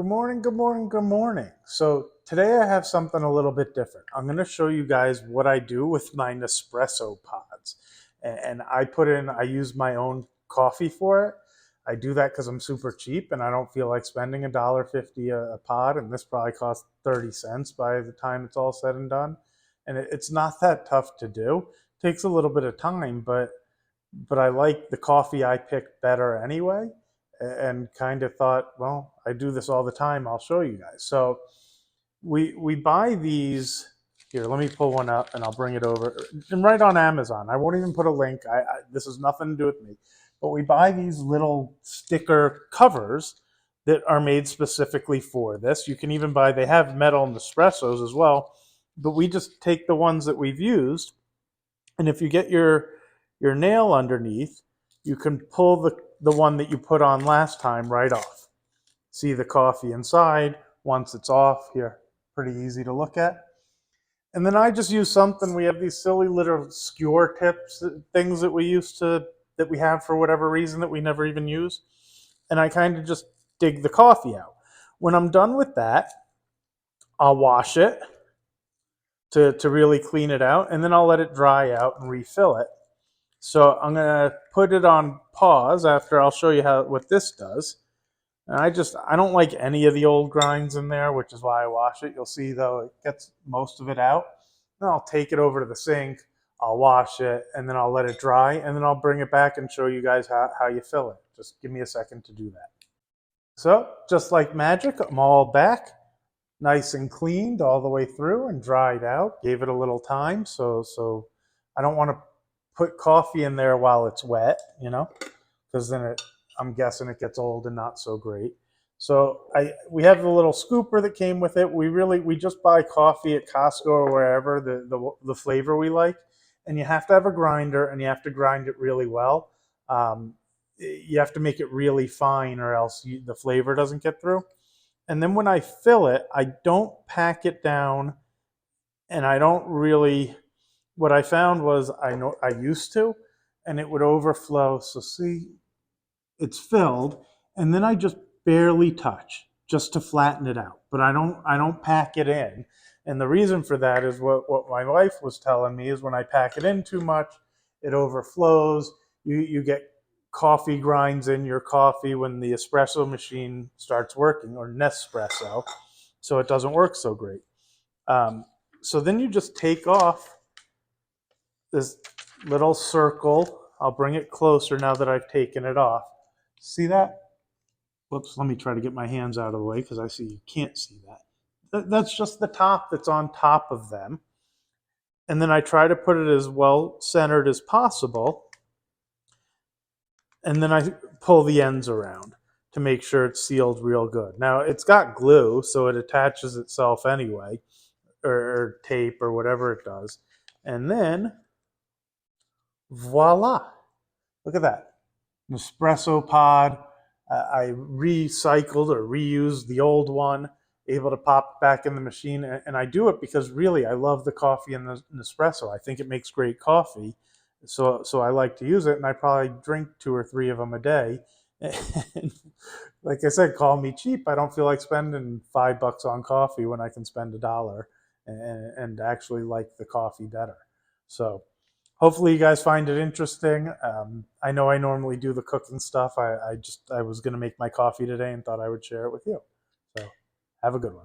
Good morning, good morning, good morning. So today I have something a little bit different. I'm going to show you guys what I do with my Nespresso pods. And I use my own coffee for it. I do that because I'm super cheap and I don't feel like spending $1.50 a pod. And this probably costs 30 cents by the time it's all said and done. And it's not that tough to do. It takes a little bit of time, but I like the coffee I picked better anyway, and kind of thought, well, I do this all the time. I'll show you guys. So we buy these here. Let me pull one up and I'll bring it over. And right on Amazon. I won't even put a link. This has nothing to do with me. But we buy these little sticker covers that are made specifically for this. You can even buy. They have metal Nespressos as well, but we just take the ones that we've used, and if you get your nail underneath, you can pull the one that you put on last time right off. See the coffee inside once it's off here. Pretty easy to look at. And then I just use something. We have these silly little skewer tips, things that we have for whatever reason that we never even use. And I kind of just dig the coffee out. When I'm done with that, I'll wash it to really clean it out, and then I'll let it dry out and refill it. So I'm gonna put it on pause after I'll show you what this does. And I don't like any of the old grinds in there, which is why I wash it. You'll see though it gets most of it out. Then I'll take it over to the sink, I'll wash it, and then I'll let it dry, and then I'll bring it back and show you guys how you fill it. Just give me a second to do that. So just like magic, I'm all back, nice and cleaned all the way through and dried out. Gave it a little time, so I don't want to put coffee in there while it's wet, because then I'm guessing it gets old and not so great. So we have the little scooper that came with it. We just buy coffee at Costco or wherever the flavor we like, and you have to have a grinder and you have to grind it really well. You have to make it really fine or else the flavor doesn't get through. And then when I fill it, I don't pack it down, and I don't really. What I found was I used to, and it would overflow. So see, it's filled, and then I just barely touch just to flatten it out. But I don't pack it in. And the reason for that is what my wife was telling me is when I pack it in too much, it overflows. You get coffee grinds in your coffee when the espresso machine starts working, or Nespresso, so it doesn't work so great. So then you just take off this little circle. I'll bring it closer now that I've taken it off. See that? Whoops, let me try to get my hands out of the way because I see you can't see that. That's just the top that's on top of them. And then I try to put it as well centered as possible. And then I pull the ends around to make sure it's sealed real good. Now, it's got glue, so it attaches itself anyway, or tape or whatever it does. And then, voila. Look at that. Nespresso pod. I recycled or reused the old one, able to pop it back in the machine. And I do it because really I love the coffee in the Nespresso. I think it makes great coffee. So I like to use it, and I probably drink 2 or 3 of them a day. And like I said, call me cheap. I don't feel like spending $5 on coffee when I can spend $1 and actually like the coffee better. So hopefully you guys find it interesting. I know I normally do the cooking stuff. I was going to make my coffee today and thought I would share it with you. So have a good one.